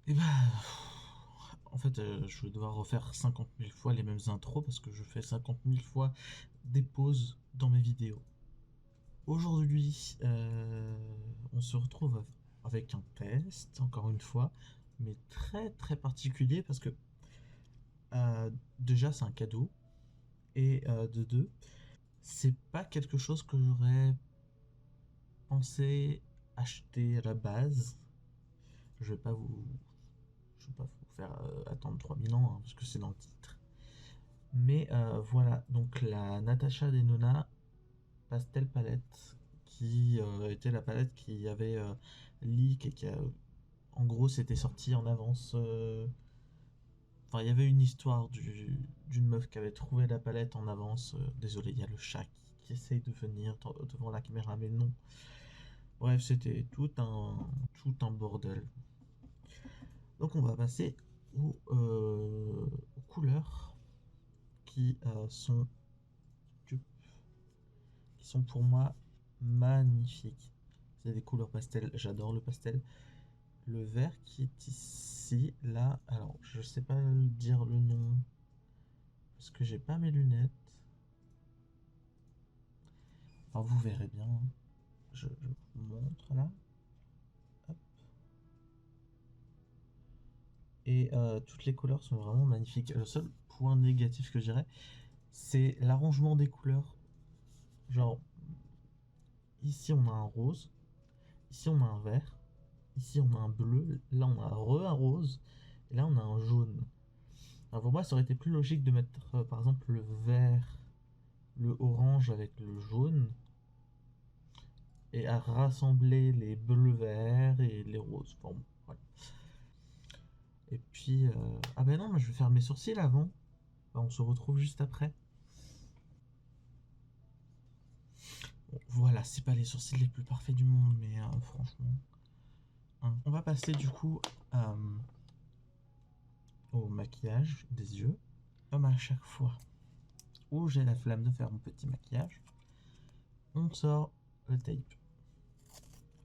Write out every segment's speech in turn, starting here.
Et bah, en fait, je vais devoir refaire 50 000 fois les mêmes intros parce que je fais 50 000 fois des pauses dans mes vidéos. Aujourd'hui, on se retrouve avec un test, encore une fois, mais très très particulier parce que déjà c'est un cadeau et de deux, c'est pas quelque chose que j'aurais pensé acheter à la base. Je vais pas vous, je vais pas vous faire attendre 3000 ans hein, parce que c'est dans le titre. Mais voilà, donc la Natasha Denona Pastel Palette, qui était la palette qui avait leak et qui a, en gros, c'était sorti en avance. Enfin, il y avait une histoire d'une meuf qui avait trouvé la palette en avance. Désolé, il y a le chat qui essaye de venir devant la caméra, mais non. Bref, c'était tout un bordel. Donc, on va passer aux couleurs qui qui sont pour moi magnifiques. C'est des couleurs pastel, j'adore le pastel. Le vert qui est ici, là, alors je sais pas dire le nom parce que j'ai pas mes lunettes. Enfin, vous verrez bien. Je vous montre là. Hop. Et toutes les couleurs sont vraiment magnifiques. Le seul point négatif que je dirais, c'est l'arrangement des couleurs. Genre, ici on a un rose, ici on a un vert, ici on a un bleu, là on a un rose, et là on a un jaune. Alors pour moi, ça aurait été plus logique de mettre par exemple le vert, le orange avec le jaune, et à rassembler les bleus verts et les roses. Bon, voilà. Et puis, ah ben non, moi je vais faire mes sourcils avant. Bah, on se retrouve juste après. Bon, voilà, c'est pas les sourcils les plus parfaits du monde, mais franchement. Hein. On va passer du coup au maquillage des yeux. Comme à chaque fois où j'ai la flamme de faire mon petit maquillage, on sort le tape.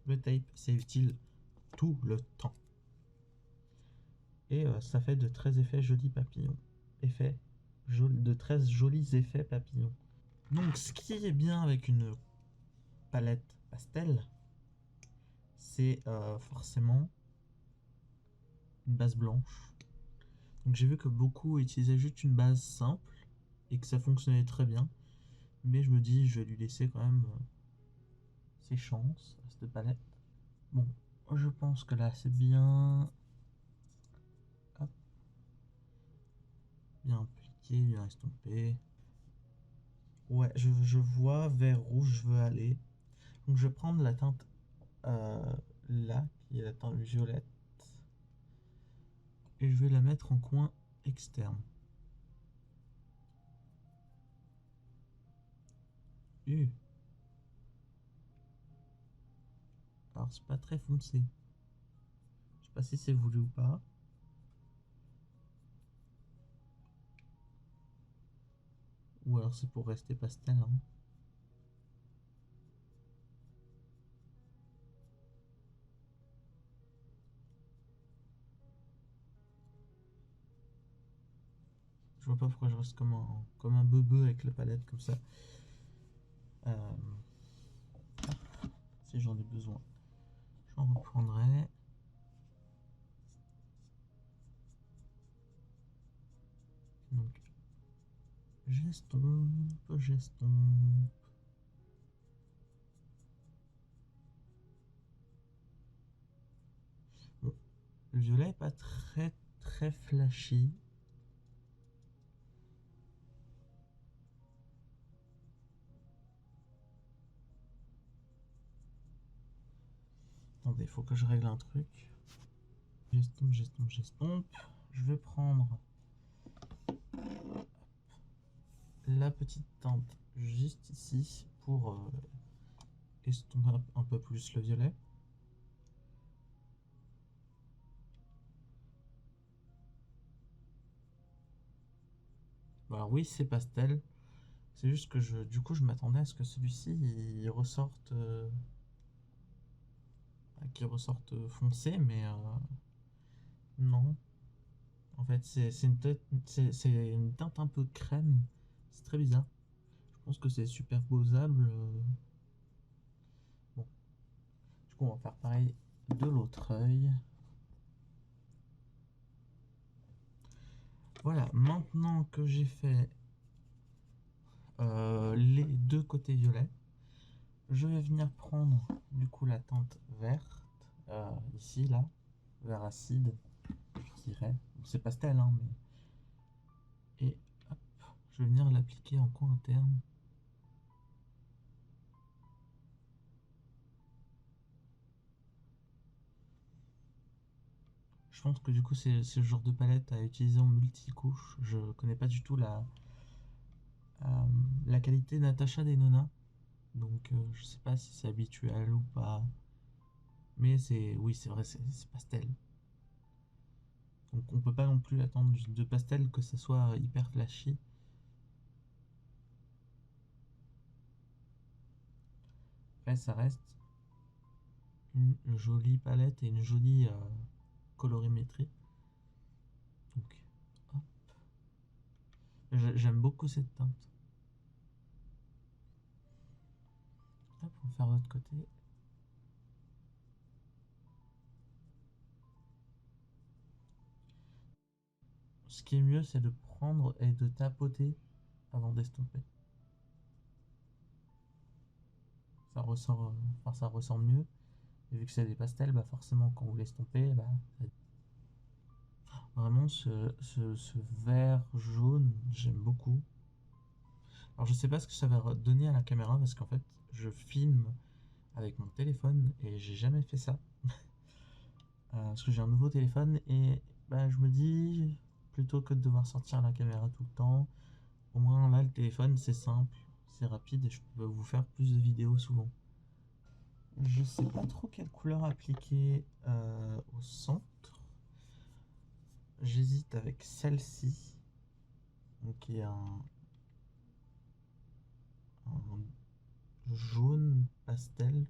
Le tape, c'est utile tout le temps. Et ça fait de très effets jolis papillons. De très jolis effets papillons. Donc ce qui est bien avec une palette pastel, c'est forcément une base blanche. Donc j'ai vu que beaucoup utilisaient juste une base simple et que ça fonctionnait très bien. Mais je me dis, je vais lui laisser quand même ses chances à cette palette. Bon, je pense que là c'est bien. Hop, bien appliqué, bien estompé. Ouais, je vois vers où je veux aller. Donc je vais prendre la teinte là, qui est la teinte violette. Et je vais la mettre en coin externe. Alors c'est pas très foncé. Je sais pas si c'est voulu ou pas. Ou alors c'est pour rester pastel. Hein. Je vois pas pourquoi je reste comme un bebeu avec la palette comme ça. Euh, si j'en ai besoin, j'en reprendrai. Donc j'estompe. Bon, le violet est pas très très flashy. Attendez, il faut que je règle un truc. J'estompe. Je vais prendre la petite teinte juste ici pour estomper un peu plus le violet. Alors oui, c'est pastel. C'est juste que du coup, je m'attendais à ce que celui-ci il ressorte, qu'il ressorte foncé, fait. C'est une teinte un peu crème. C'est très bizarre. Je pense que c'est superposable. Bon, du coup, on va faire pareil de l'autre œil. Voilà, maintenant que j'ai fait les deux côtés violets, je vais venir prendre du coup la teinte verte, ici, là, vert acide, je dirais. C'est pastel, hein, mais... Et hop, je vais venir l'appliquer en coin interne. Je pense que du coup c'est le genre de palette à utiliser en multicouche. Je connais pas du tout la qualité Natasha Denona, donc je sais pas si c'est habituel ou pas. Mais oui, c'est vrai, c'est pastel. Donc on peut pas non plus attendre de pastel que ça soit hyper flashy. Après ça reste une jolie palette et une jolie colorimétrie. Donc hop. J'aime beaucoup cette teinte. Hop, on va faire l'autre côté. Ce qui est mieux, c'est de prendre et de tapoter avant d'estomper. Ça ressort, enfin, ça ressort mieux. Et vu que c'est des pastels, bah forcément, quand vous l'estompez, bah, vraiment ce vert jaune, j'aime beaucoup. Alors, je sais pas ce que ça va donner à la caméra parce qu'en fait, je filme avec mon téléphone et j'ai jamais fait ça. Parce que j'ai un nouveau téléphone et bah, je me dis, plutôt que de devoir sortir la caméra tout le temps, au moins là, le téléphone, c'est simple, c'est rapide et je peux vous faire plus de vidéos souvent. Je sais pas trop quelle couleur appliquer au centre. J'hésite avec celle-ci, qui est un jaune pastel,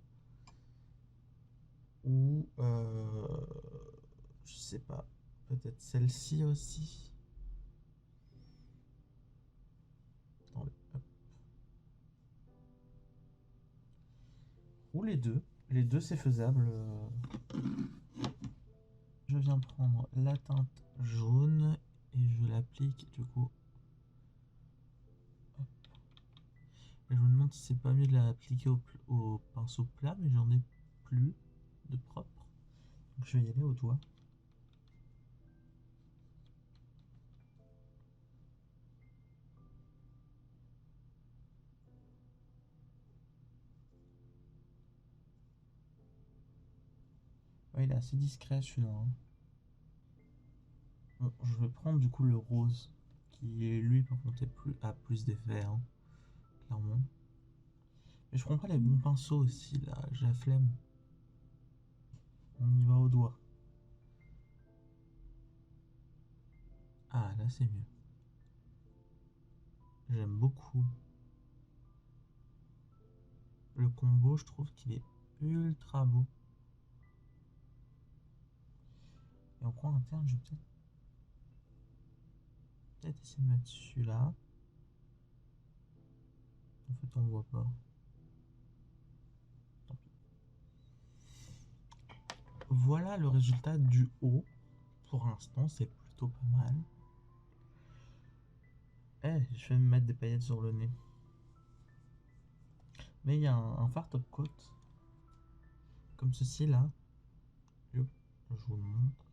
ou je sais pas, peut-être celle-ci aussi. Attendez, hop. Ou les deux c'est faisable. Je viens prendre la teinte jaune et je l'applique du coup. Hop. Et je me demande si c'est pas mieux de l'appliquer au pinceau plat, mais j'en ai plus de propre. Donc je vais y aller au doigt. Ouais, il est assez discret celui-là, hein. Bon, je vais prendre du coup le rose, qui est lui par contre a plus d'effet, hein, clairement. Mais je prends pas les bons pinceaux aussi là, j'ai la flemme. On y va au doigt. Ah là c'est mieux. J'aime beaucoup. Le combo, je trouve qu'il est ultra beau. Et en coin interne, je vais peut-être essayer de mettre celui-là. En fait, on voit pas. Tant pis. Voilà le résultat du haut. Pour l'instant, c'est plutôt pas mal. Eh, je vais me mettre des paillettes sur le nez. Mais il y a un fard top coat. Comme ceci là. Je vous le montre.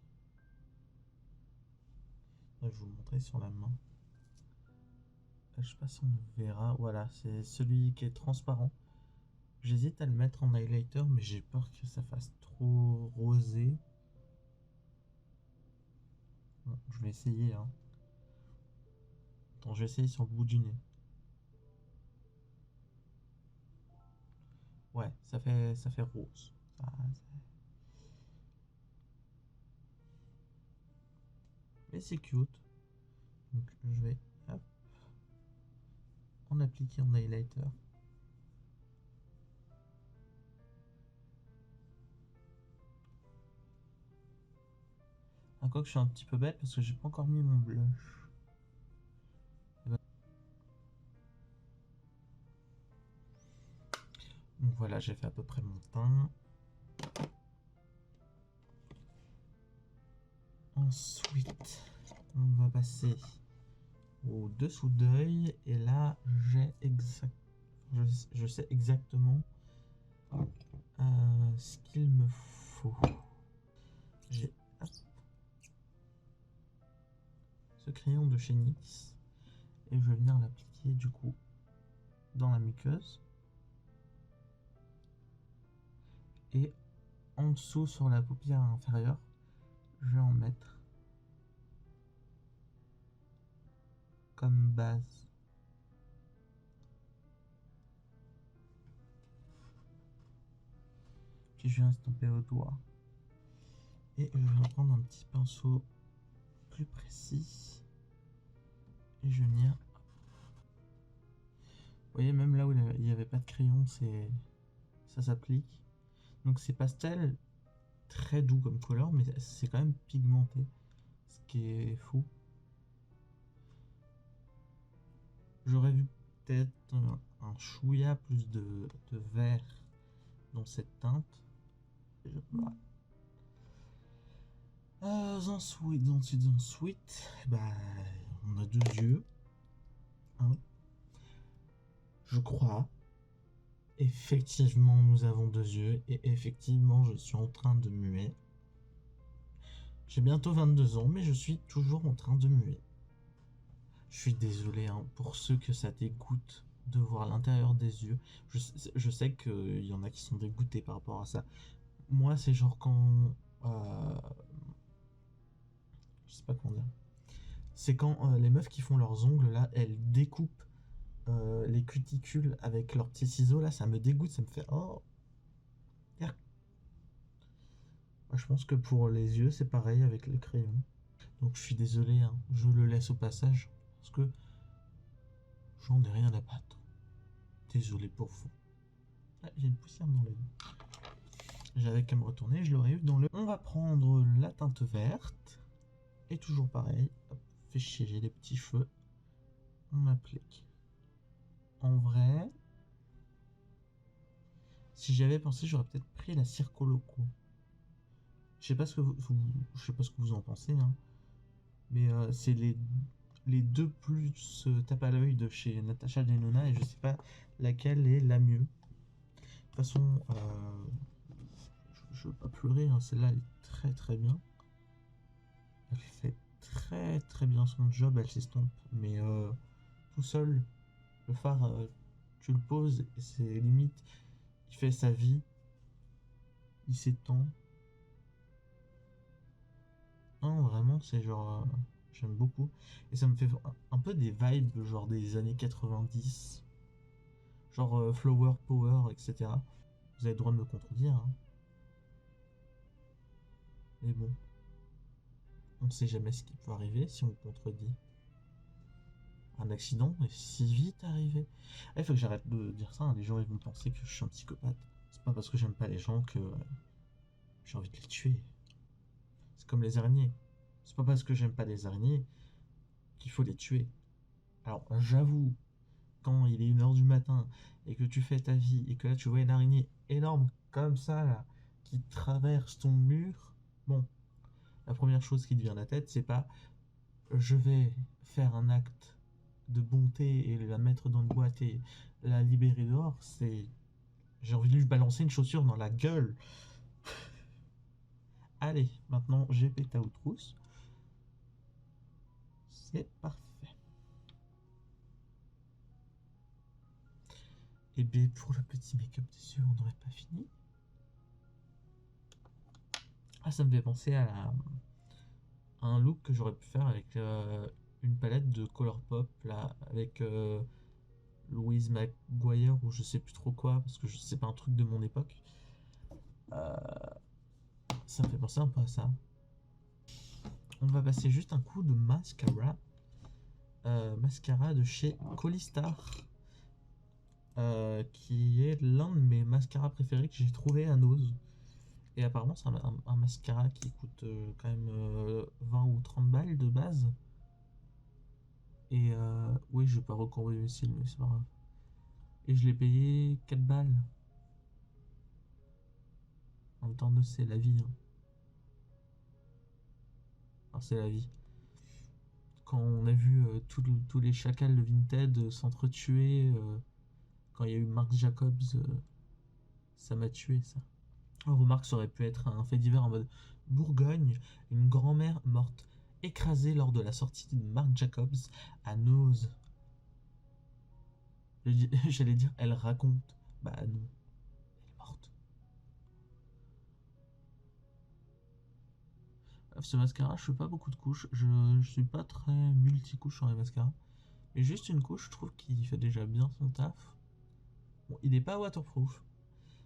Je vais vous le montrer sur la main. Je sais pas si on verra. Voilà, c'est celui qui est transparent. J'hésite à le mettre en highlighter, mais j'ai peur que ça fasse trop rosé. Bon, je vais essayer, hein. Attends, je vais essayer sur le bout du nez. Ouais, ça fait rose. Mais c'est cute. Donc je vais hop, en appliquer en highlighter. Ah, quoi que je suis un petit peu bête parce que j'ai pas encore mis mon blush. Donc voilà, j'ai fait à peu près mon teint. Ensuite, on va passer au dessous d'œil. Et là, je sais exactement ce qu'il me faut. J'ai ce crayon de chez NYX. Et je vais venir l'appliquer du coup dans la muqueuse. Et en dessous, sur la paupière inférieure, je vais en mettre comme base. Puis je viens estomper au doigt. Et je vais prendre un petit pinceau plus précis. Et je vais venir. Vous voyez, même là où il n'y avait pas de crayon, ça s'applique. Donc c'est pastel, très doux comme couleur, mais c'est quand même pigmenté. Ce qui est fou. J'aurais vu peut-être un chouïa plus de vert dans cette teinte. Voilà. Ensuite, bah, on a deux yeux. Hein. Je crois. Effectivement, nous avons deux yeux. Et effectivement, je suis en train de muer. J'ai bientôt 22 ans, mais je suis toujours en train de muer. Je suis désolé hein, pour ceux que ça dégoûte de voir l'intérieur des yeux. Je sais qu'il y en a qui sont dégoûtés par rapport à ça. Moi, c'est genre quand... je sais pas comment dire. C'est quand les meufs qui font leurs ongles, là, elles découpent les cuticules avec leurs petits ciseaux, là, ça me dégoûte, ça me fait... Oh. Moi, je pense que pour les yeux, c'est pareil avec le crayon. Donc je suis désolé, hein, je le laisse au passage, parce que j'en ai rien à battre. Désolé pour vous. Ah, j'ai une poussière dans l'œil. J'avais qu'à me retourner, je l'aurais eu dans le... On va prendre la teinte verte. Et toujours pareil. Hop, fait chier, j'ai des petits cheveux. On applique. En vrai... Si j'avais pensé, j'aurais peut-être pris la Circoloco. Je sais pas ce que je sais pas ce que vous en pensez, hein. Mais c'est les deux plus tape à l'œil de chez Natasha Denona et je sais pas laquelle est la mieux. De toute façon, je veux pas pleurer, hein, celle-là elle est très très bien. Elle fait très très bien son job, elle s'estompe. Mais tout seul, le fard, tu le poses et c'est limite, il fait sa vie, il s'étend. Non, vraiment, c'est genre... j'aime beaucoup. Et ça me fait un peu des vibes, genre des années 90. Genre Flower Power, etc. Vous avez le droit de me contredire, hein. Mais bon, on sait jamais ce qui peut arriver si on contredit. Un accident est si vite arrivé. Il faut que j'arrête de dire ça, hein. Les gens ils vont penser que je suis un psychopathe. C'est pas parce que j'aime pas les gens que j'ai envie de les tuer. C'est comme les araignées. C'est pas parce que j'aime pas les araignées qu'il faut les tuer. Alors j'avoue, quand il est 1h du matin et que tu fais ta vie et que là tu vois une araignée énorme comme ça là qui traverse ton mur, bon, la première chose qui te vient à la tête c'est pas je vais faire un acte de bonté et la mettre dans une boîte et la libérer dehors, c'est j'ai envie de lui balancer une chaussure dans la gueule. Allez, maintenant j'ai pété aux trousses. C'est parfait. Et bien pour le petit make-up des yeux, on n'aurait pas fini. Ah, ça me fait penser à un look que j'aurais pu faire avec une palette de Colourpop là, avec Louise McGuire ou je sais plus trop quoi, parce que c'est pas un truc de mon époque. Ça me fait penser un peu à ça. On va passer juste un coup de mascara. Mascara de chez Colistar. Qui est l'un de mes mascaras préférés que j'ai trouvé à Nose. Et apparemment c'est un mascara qui coûte quand même balles de base. Et oui, je vais pas recourber mes cils, mais c'est pas grave. Et je l'ai payé 4 balles. En même temps, c'est la vie. Hein. Enfin, c'est la vie. Quand on a vu tous les chacals de Vinted s'entretuer, quand il y a eu Marc Jacobs, ça m'a tué ça. Remarque, ça aurait pu être un fait divers en mode Bourgogne, une grand-mère morte écrasée lors de la sortie de Marc Jacobs à Noz. J'allais dire, elle raconte. Bah non, elle est morte. Ce mascara, je fais pas beaucoup de couches. Je suis pas très multicouche sur les mascaras. Mais juste une couche, je trouve qu'il fait déjà bien son taf. Bon, il n'est pas waterproof.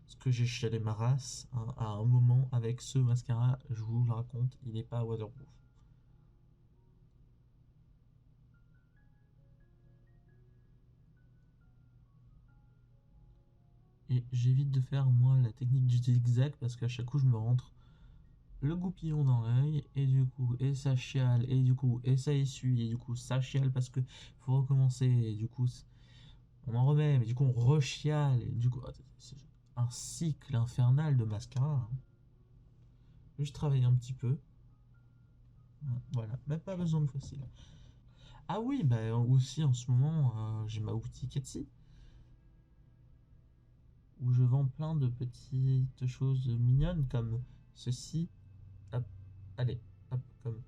Parce que j'ai chialé ma race hein, à un moment avec ce mascara, je vous le raconte, il n'est pas waterproof. Et j'évite de faire moi la technique du zigzag parce qu'à chaque coup je me rentre le goupillon dans l'œil et du coup et ça chiale et du coup et ça essuie et du coup ça chiale parce que faut recommencer et du coup on en remet mais du coup on rechiale et du coup c'est un cycle infernal de mascara. Hein. Je travaille un petit peu. Voilà, même pas besoin de fossiles. Ah oui, bah aussi en ce moment j'ai ma boutique Etsy où je vends plein de petites choses mignonnes comme ceci. Hop, allez, hop, comme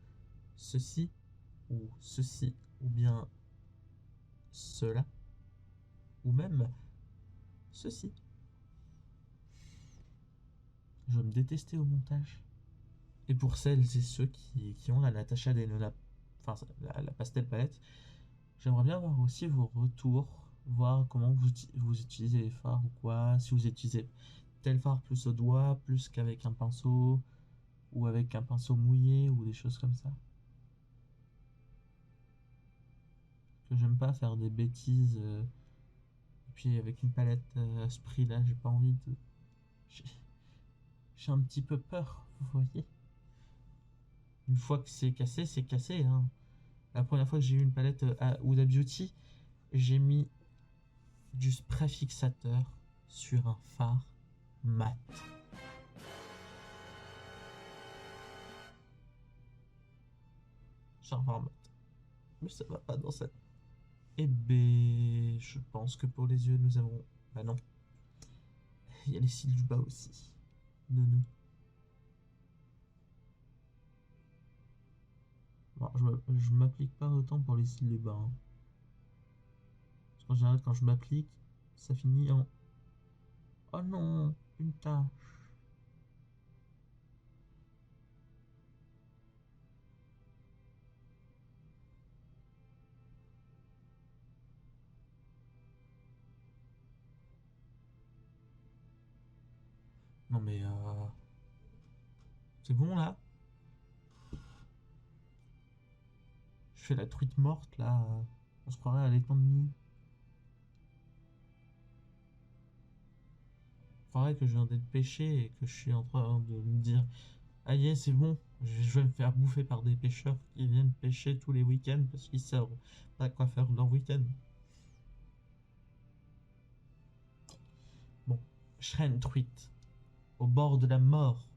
ceci, ou bien cela, ou même ceci. Je vais me détester au montage. Et pour celles et ceux qui ont la Natasha Denona, enfin la pastel palette, j'aimerais bien voir aussi vos retours, voir comment vous utilisez les fards ou quoi, si vous utilisez tel fard plus au doigt, plus qu'avec un pinceau, ou avec un pinceau mouillé, ou des choses comme ça. Que j'aime pas faire des bêtises. Et puis avec une palette à ce prix là, j'ai pas envie de. J'ai un petit peu peur, vous voyez. Une fois que c'est cassé, c'est cassé. Hein. La première fois que j'ai eu une palette à Huda Beauty, j'ai mis du spray fixateur sur un fard mat. Sur un fard mat. Mais ça va pas dans cette. Et B, je pense que pour les yeux, nous avons. Bah non. Il y a les cils du bas aussi. Non, non. Bon, je m'applique pas autant pour les cils du bas. Hein. Parce qu'en général, quand je m'applique, ça finit en. Oh non, une tache. Non mais c'est bon là. Je fais la truite morte là. On se croirait à l'étang de nuit. Faudrait que je viens d'être pêché et que je suis en train de me dire ah yeah, c'est bon, je vais me faire bouffer par des pêcheurs qui viennent pêcher tous les week-ends parce qu'ils savent pas quoi faire leur week-end. Bon, je serai une truite au bord de la mort,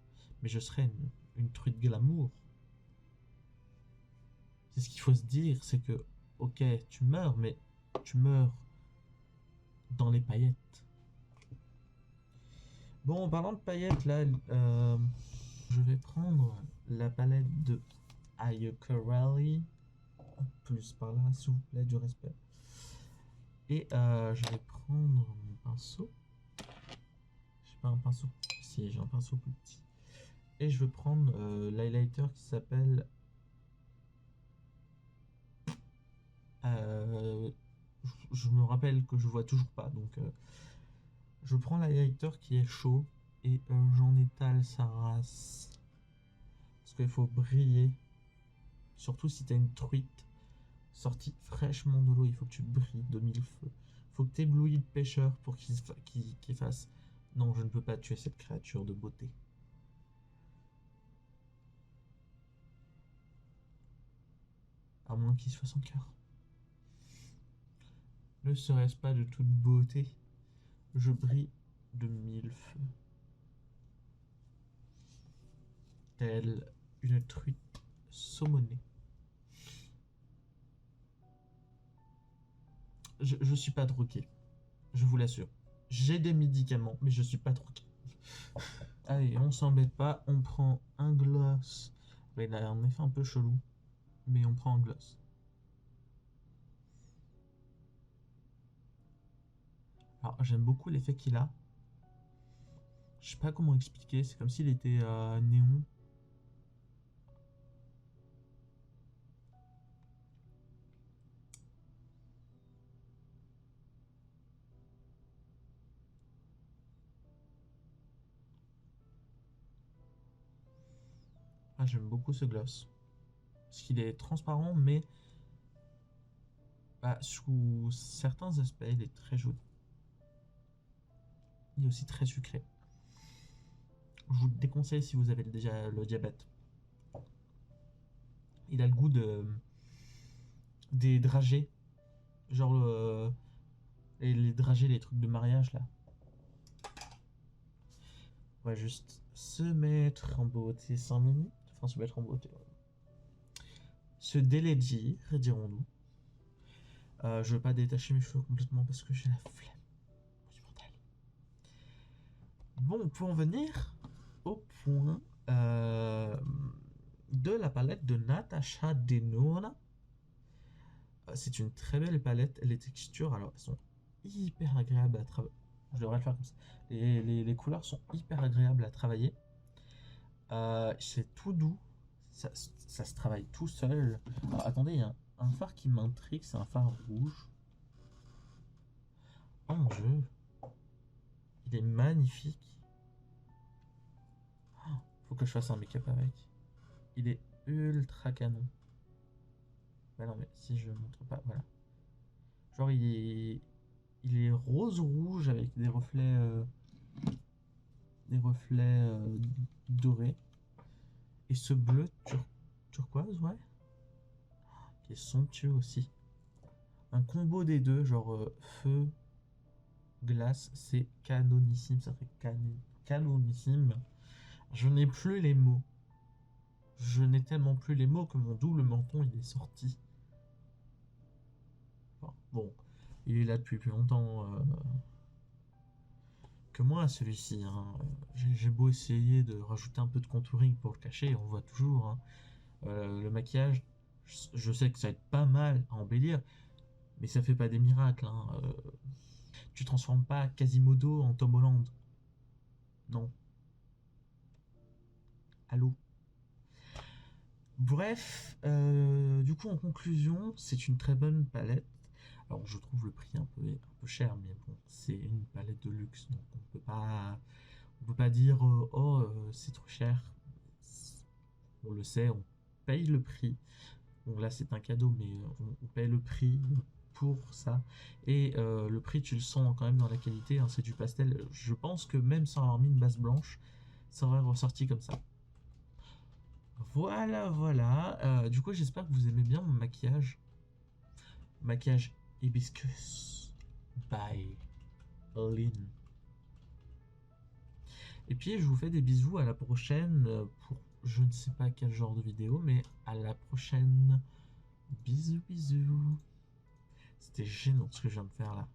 mais je serai une truite glamour. C'est ce qu'il faut se dire, c'est que ok, tu meurs, mais tu meurs dans les paillettes. Bon, en parlant de paillettes, là, je vais prendre la palette de Ayokorali. Plus par là, s'il vous plaît, du respect. Et je vais prendre mon pinceau. J'ai pas un pinceau. Si, j'ai un pinceau plus petit. Et je vais prendre l'highlighter qui s'appelle. Euh, je me rappelle que je vois toujours pas. Donc, je prends l'highlighter qui est chaud et j'en étale sa race. Parce qu'il faut briller. Surtout si t'as une truite sortie fraîchement de l'eau, il faut que tu brilles de mille feux. Il faut que t'éblouis le pêcheur pour qu'il fasse. Non, je ne peux pas tuer cette créature de beauté. À moins qu'il soit sans cœur. Ne serait-ce pas de toute beauté, je brille de mille feux. Telle une truite saumonée. Je suis pas drogué, je vous l'assure. J'ai des médicaments, mais je suis pas drogué. Allez, on s'embête pas, on prend un gloss. Il a un effet un peu chelou, mais on prend un gloss. Alors, j'aime beaucoup l'effet qu'il a. Je sais pas comment expliquer, c'est comme s'il était néon. Ah, j'aime beaucoup ce gloss. Parce qu'il est transparent, mais sous certains aspects, il est très joli. Il est aussi très sucré. Je vous le déconseille si vous avez déjà le diabète. Il a le goût des dragées. Genre les dragées, les trucs de mariage là. On va juste se mettre en beauté 5 minutes. Enfin, se mettre en beauté. Se délaidir, dirons-nous. Je veux pas détacher mes cheveux complètement parce que j'ai la flemme. Bon, pour en venir au point de la palette de Natasha Denona. C'est une très belle palette. Les textures, alors, elles sont hyper agréables à travailler. Je devrais le faire comme ça. Les couleurs sont hyper agréables à travailler. C'est tout doux. Ça se travaille tout seul. Alors, attendez, il y a un phare qui m'intrigue. C'est un phare rouge. Oh mon dieu. Il est magnifique. Faut que je fasse un make-up avec. Il est ultra canon. Bah non, mais si je montre pas, voilà. Genre, il est rose-rouge avec des reflets dorés. Et ce bleu turquoise, ouais, qui est somptueux aussi. Un combo des deux, genre feu, glace, c'est canonissime. Ça fait canonissime. Je n'ai plus les mots. Je n'ai tellement plus les mots que mon double menton il est sorti. Enfin, bon, il est là depuis plus longtemps que moi, celui-ci. Hein. J'ai beau essayer de rajouter un peu de contouring pour le cacher, on voit toujours. Hein. Le maquillage, je sais que ça va être pas mal à embellir, mais ça fait pas des miracles. Hein. Tu transformes pas Quasimodo en Tom Holland. Non. Allô. Bref, du coup en conclusion, c'est une très bonne palette. Alors je trouve le prix un peu cher, mais bon, c'est une palette de luxe, donc on peut pas dire c'est trop cher. On le sait, on paye le prix. Bon là c'est un cadeau, mais on paye le prix pour ça. Et le prix tu le sens quand même dans la qualité, hein, c'est du pastel. Je pense que même sans avoir mis une base blanche, ça aurait ressorti comme ça. Voilà. Du coup, j'espère que vous aimez bien mon maquillage. Maquillage Hibiscus by Lynn. Et puis, je vous fais des bisous. À la prochaine pour je ne sais pas quel genre de vidéo, mais à la prochaine. Bisous. C'était gênant ce que je viens de faire là.